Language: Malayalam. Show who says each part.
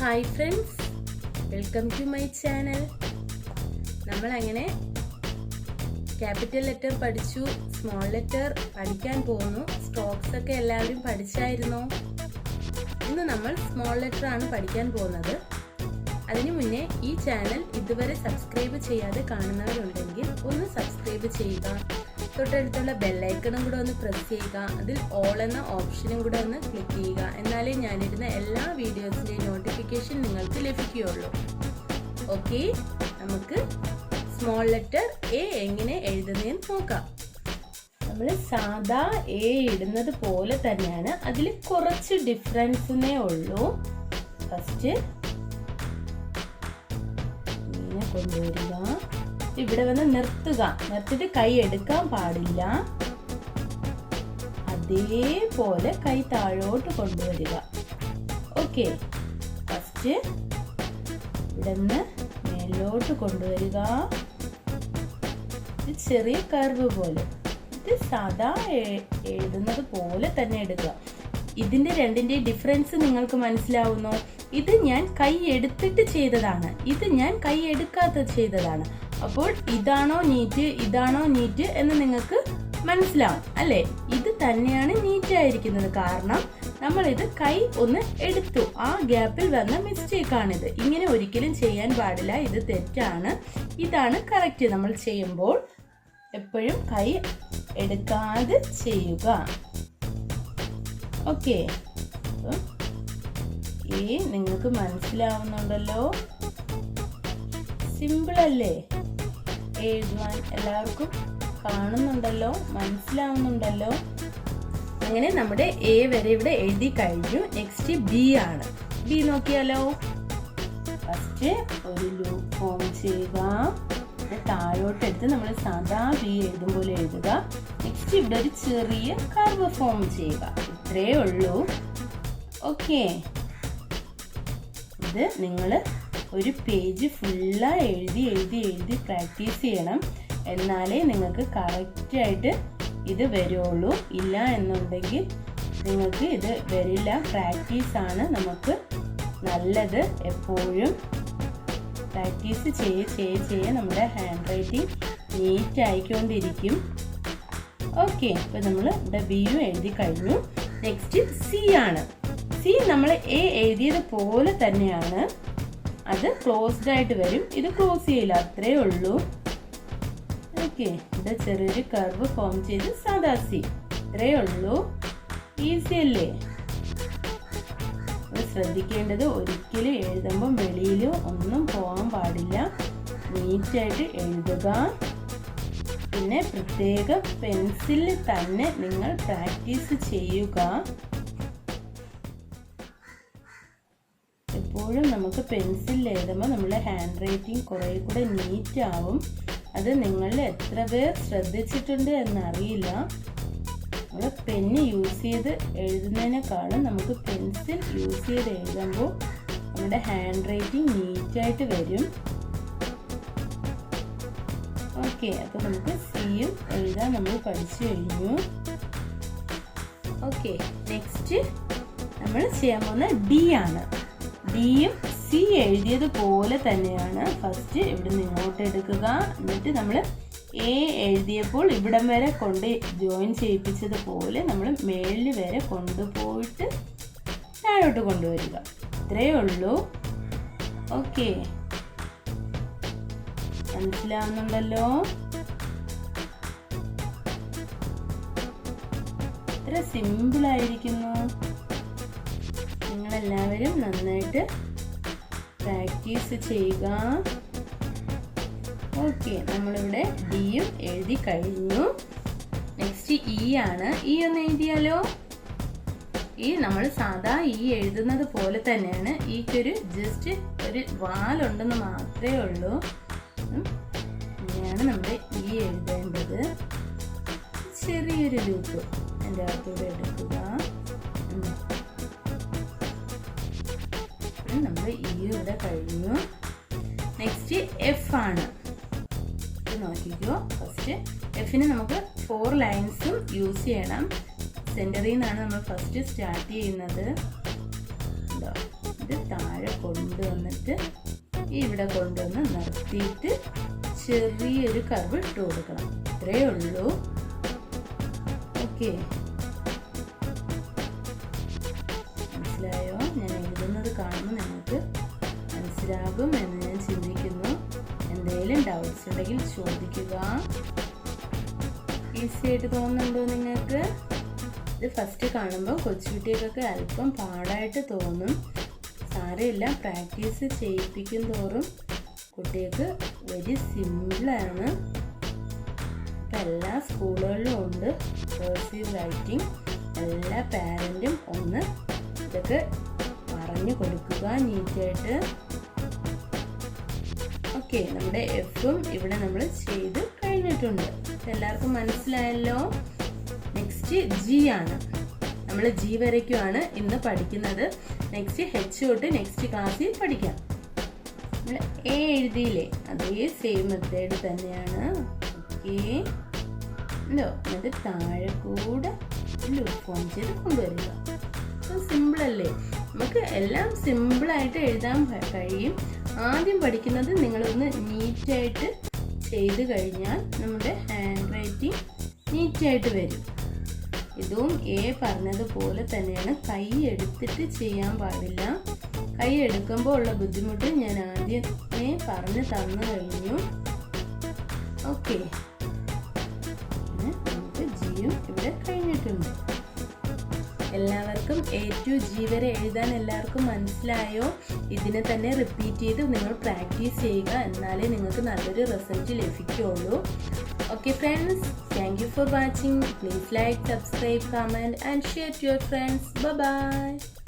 Speaker 1: Hi friends, welcome to my channel. നമ്മളങ്ങനെ ക്യാപിറ്റൽ ലെറ്റർ പഠിച്ചു, സ്മോൾ ലെറ്റർ പഠിക്കാൻ പോകുന്നു. സ്ട്രോക്സ് ഒക്കെ എല്ലാവരും പഠിച്ചായിരുന്നോ? ഇന്ന് നമ്മൾ സ്മോൾ ലെറ്റർ ആണ് പഠിക്കാൻ പോകുന്നത്. അതിനു മുന്നേ ഈ ചാനൽ ഇതുവരെ സബ്സ്ക്രൈബ് ചെയ്യാതെ കാണുന്നവരുണ്ടെങ്കിൽ ഒന്ന് സബ്സ്ക്രൈബ് ചെയ്യുക. തൊട്ടടുത്തുള്ള ബെല്ലൈക്കണും കൂടെ ഒന്ന് പ്രസ് ചെയ്യുക. അതിൽ ഓൾ എന്ന ഓപ്ഷനും കൂടെ ഒന്ന് ക്ലിക്ക് ചെയ്യുക. എന്നാലേ ഞാനിടുന്ന എല്ലാ വീഡിയോസിൻ്റെയും നോട്ടിഫിക്കേഷൻ നിങ്ങൾക്ക് ലഭിക്കുകയുള്ളൂ. ഓക്കെ, നമുക്ക് സ്മോൾ ലെറ്റർ എ എങ്ങനെ എഴുതുന്നതെന്ന് നോക്കാം. നമ്മൾ സാധാ എ ഇടുന്നത് പോലെ തന്നെയാണ്, അതിൽ കുറച്ച് ഡിഫറൻസിനേ ഉള്ളൂ. ഫസ്റ്റ് ഇങ്ങനെ കൊണ്ടുവരിക, ഇവിടെ വന്ന് നിർത്തുക. നിർത്തിട്ട് കൈ എടുക്കാൻ പാടില്ല. അതേപോലെ കൈ താഴോട്ട് കൊണ്ടുവരിക. ഓക്കെ, ഫസ്റ്റ് ഇവിടെ നിന്ന് മേലോട്ട് കൊണ്ടുവരിക. ചെറിയ കർവ് പോലെ. ഇത് സാധാ എഴുതുന്നത് പോലെ തന്നെ എടുക്കുക. ഇതിന്റെ രണ്ടിന്റെയും ഡിഫറൻസ് നിങ്ങൾക്ക് മനസ്സിലാവുന്നോ? ഇത് ഞാൻ കൈ എടുത്തിട്ട് ചെയ്തതാണ്, ഇത് ഞാൻ കൈ എടുക്കാത്ത ചെയ്തതാണ്. അപ്പോൾ ഇതാണോ നീറ്റ്, ഇതാണോ നീറ്റ് എന്ന് നിങ്ങൾക്ക് മനസ്സിലാവും അല്ലേ? ഇത് തന്നെയാണ് നീറ്റ് ആയിരിക്കുന്നത്, കാരണം നമ്മൾ ഇത് കൈ ഒന്ന് എടുത്തു. ആ ഗ്യാപ്പിൽ വന്ന മിസ്റ്റേക്ക് ആണിത്. ഇങ്ങനെ ഒരിക്കലും ചെയ്യാൻ പാടില്ല, ഇത് തെറ്റാണ്. ഇതാണ് കറക്റ്റ്. നമ്മൾ ചെയ്യുമ്പോൾ എപ്പോഴും കൈ എടുക്കാതെ ചെയ്യുക. ഓക്കെ, നിങ്ങൾക്ക് മനസ്സിലാവുന്നുണ്ടല്ലോ? സിമ്പിൾ അല്ലേ എഴുതുവാൻ? എല്ലാവർക്കും കാണുന്നുണ്ടല്ലോ, മനസ്സിലാവുന്നുണ്ടല്ലോ? അങ്ങനെ നമ്മുടെ എ വരെ ഇവിടെ എഴുതി കഴിഞ്ഞു. നെക്സ്റ്റ് ബി ആണ്. ബി നോക്കിയാലോ? ഫസ്റ്റ് ഒരു ലൂപ്പ് ഫോം ചെയ്യുക. താഴോട്ട് എടുത്ത് നമ്മൾ സാധാ ബി എഴുതും പോലെ എഴുതുക. നെക്സ്റ്റ് ഇവിടെ ഒരു ചെറിയ കർവ് ഫോം ചെയ്യുക. ഇത്രയേ ഉള്ളൂ. ഓക്കെ, ഇത് നിങ്ങൾ ഒരു പേജ് ഫുള്ളായി എഴുതി എഴുതി എഴുതി പ്രാക്ടീസ് ചെയ്യണം. എന്നാലേ നിങ്ങൾക്ക് കറക്റ്റായിട്ട് ഇത് വരുള്ളൂ. ഇല്ല എന്നുണ്ടെങ്കിൽ നിങ്ങൾക്ക് ഇത് വരില്ല. പ്രാക്ടീസാണ് നമുക്ക് നല്ലത്. എപ്പോഴും പ്രാക്ടീസ് ചെയ്യേ നമ്മുടെ ഹാൻഡ് റൈറ്റിംഗ് നീറ്റ് ആയിക്കൊണ്ടിരിക്കും. ഓക്കെ, ഇപ്പം നമ്മൾ ഇവിടെ ബിയും എഴുതി കഴിഞ്ഞു. നെക്സ്റ്റ് സി ആണ്. സി നമ്മൾ എ എഴുതിയത് പോലെ തന്നെയാണ്, അത് ക്ലോസ്ഡ് ആയിട്ട് വരും. ഇത് ക്ലോസ് ചെയ്യില്ല, അത്രേ ഉള്ളൂ. ഓക്കെ, ഇവിടെ ചെറിയൊരു കർവ് ഫോം ചെയ്ത് സാധാ സി. ഇത്രേ ഉള്ളൂ. ഈസി അല്ലേ? ശ്രദ്ധിക്കേണ്ടത്, ഒരിക്കലും എഴുതുമ്പോൾ വെളിയിലും ഒന്നും പോകാൻ പാടില്ല. നീറ്റായിട്ട് എഴുതുക. പിന്നെ പ്രത്യേക പെൻസിലിൽ തന്നെ നിങ്ങൾ പ്രാക്ടീസ് ചെയ്യുക. എപ്പോഴും നമുക്ക് പെൻസിലിൽ എഴുതുമ്പോൾ നമ്മുടെ ഹാൻഡ് റൈറ്റിംഗ് കുറേ കൂടെ നീറ്റ് ആവും. അത് നിങ്ങൾ എത്ര പേർ ശ്രദ്ധിച്ചിട്ടുണ്ട് എന്നറിയില്ല. നമ്മൾ പെന്ന് യൂസ് ചെയ്ത് എഴുതുന്നതിനേക്കാളും നമുക്ക് പെൻസിൽ യൂസ് ചെയ്ത് എഴുതുമ്പോൾ നമ്മുടെ ഹാൻഡ് റൈറ്റിംഗ് നീറ്റായിട്ട് വരും. ഓക്കെ, അപ്പോൾ നമുക്ക് സിയും എഴുതാൻ നമ്മൾ പഠിച്ചു കഴിഞ്ഞു. ഓക്കെ, നെക്സ്റ്റ് നമ്മൾ ചെയ്യാൻ പോകുന്ന ഡി ആണ്. ഡിയും സി എഴുതിയത് പോലെ തന്നെയാണ്. ഫസ്റ്റ് ഇവിടെ നിന്ന് ഇങ്ങോട്ട് എടുക്കുക. എന്നിട്ട് നമ്മൾ എ എഴുതിയപ്പോൾ ഇവിടം വരെ കൊണ്ട് ജോയിൻ ചെയ്യിപ്പിച്ചതുപോലെ നമ്മൾ മേളിൽ വരെ കൊണ്ടുപോയിട്ട് താഴോട്ട് കൊണ്ടുവരിക. ഇത്രയേ ഉള്ളൂ. ഓക്കെ, മനസ്സിലാവുന്നുണ്ടല്ലോ? ഇത്ര സിമ്പിൾ ആയിരിക്കുന്നു. നിങ്ങളെല്ലാവരും നന്നായിട്ട് പ്രാക്ടീസ് ചെയ്യുക. ഓക്കെ, നമ്മളിവിടെ ഡിയും എഴുതി കഴിഞ്ഞു. നെക്സ്റ്റ് ഇ ആണ്. ഇ ഒന്ന് എഴുതിയാലോ? ഈ നമ്മൾ സാധാ ഇ എഴുതുന്നത് പോലെ തന്നെയാണ്. ഈക്കൊരു ജസ്റ്റ് ഒരു വാലുണ്ടെന്ന് മാത്രമേ ഉള്ളൂ. ഇങ്ങനെയാണ് നമ്മുടെ ഇ എഴുതേണ്ടത്. ചെറിയൊരു ലൂപ്പ് എൻ്റെ അകത്തൂടെ എടുക്കുക. നമ്മുടെ ഇ ഇവിടെ കഴിഞ്ഞു. നെക്സ്റ്റ് എഫ് ആണ്. നോക്കിക്കോ, ഫസ്റ്റ് എഫിന് നമുക്ക് 4 ലൈൻസും യൂസ് ചെയ്യണം. സെന്ററിൽ നിന്നാണ് നമ്മൾ ഫസ്റ്റ് സ്റ്റാർട്ട് ചെയ്യുന്നത്. എന്നിട്ട് താഴെ കൊണ്ടുവന്നിട്ട് ഇവിടെ കൊണ്ടുവന്ന് നിർത്തിയിട്ട് ചെറിയൊരു കർവ് ഇട്ട് കൊടുക്കണം. ഇത്രയേ ഉള്ളൂ. ഓക്കെ, മനസ്സിലായോ? ഞാൻ എഴുതുന്നത് കാണുമ്പോൾ നിങ്ങൾക്ക് മനസ്സിലാകും എന്ന് ഞാൻ ചിന്തിക്കുന്നു. എന്തെങ്കിലും ഡൗട്ട്സ് ഉണ്ടെങ്കിൽ ചോദിക്കുക. ഈസി ആയിട്ട് തോന്നുന്നുണ്ടോ നിങ്ങൾക്ക്? ഇത് ഫസ്റ്റ് കാണുമ്പോൾ കൊച്ചുകുട്ടികൾക്കൊക്കെ അല്പം പാടായിട്ട് തോന്നും. സാരമില്ല, പ്രാക്ടീസ് ചെയ്യിപ്പിക്കും തോറും കുട്ടികൾക്ക് വെരി സിമ്പിളാണ്. ഇപ്പം എല്ലാ സ്കൂളുകളിലും ഉണ്ട് കർസീവ് റൈറ്റിംഗ്. എല്ലാ പാരൻറ്റും ഒന്ന് ഇതൊക്കെ പറഞ്ഞു കൊടുക്കുക നീറ്റായിട്ട്. ഓക്കെ, നമ്മുടെ എഫും ഇവിടെ നമ്മൾ ചെയ്ത് കഴിഞ്ഞിട്ടുണ്ട്. എല്ലാവർക്കും മനസ്സിലായല്ലോ. നെക്സ്റ്റ് ജി ആണ്. നമ്മൾ ജി വരയ്ക്കുമാണ് ഇന്ന് പഠിക്കുന്നത്. നെക്സ്റ്റ് എച്ച് തൊട്ട് നെക്സ്റ്റ് ക്ലാസ്സിൽ പഠിക്കാം. നമ്മൾ എ എഴുതിയില്ലേ, അതേ സെയിം മെത്തേഡ് തന്നെയാണ്. ഓക്കെ, എന്നിട്ട് താഴെ കൂടെ ഫോം ചെയ്ത് കൊണ്ടുവരിക. സിമ്പിൾ അല്ലേ? നമുക്ക് എല്ലാം സിമ്പിളായിട്ട് എഴുതാൻ കഴിയും. ആദ്യം പഠിക്കുന്നത് നിങ്ങളൊന്ന് നീറ്റായിട്ട് ചെയ്ത് കഴിഞ്ഞാൽ നമ്മുടെ ഹാൻഡ് റൈറ്റിംഗ് നീറ്റായിട്ട് വരും. ഇതും എ പറഞ്ഞതുപോലെ തന്നെയാണ്. കൈ എടുത്തിട്ട് ചെയ്യാൻ പാടില്ല. കൈ എടുക്കുമ്പോൾ ഉള്ള ബുദ്ധിമുട്ട് ഞാൻ ആദ്യമേ പറഞ്ഞു തന്നു കഴിഞ്ഞു. ഓക്കെ, നമുക്ക് ജിയും ഇവിടെ കഴിഞ്ഞിട്ടുണ്ട്. എല്ലാവർക്കും എ ടു ജി വരെ എഴുതാൻ എല്ലാവർക്കും മനസ്സിലായോ? ഇതിനെ തന്നെ റിപ്പീറ്റ് ചെയ്ത് നിങ്ങൾ പ്രാക്ടീസ് ചെയ്യുക. എന്നാലേ നിങ്ങൾക്ക് നല്ലൊരു റിസൾട്ട് ലഭിക്കുകയുള്ളൂ. Okay friends, thank you for watching. Please like, subscribe, comment and share to your friends. Bye bye.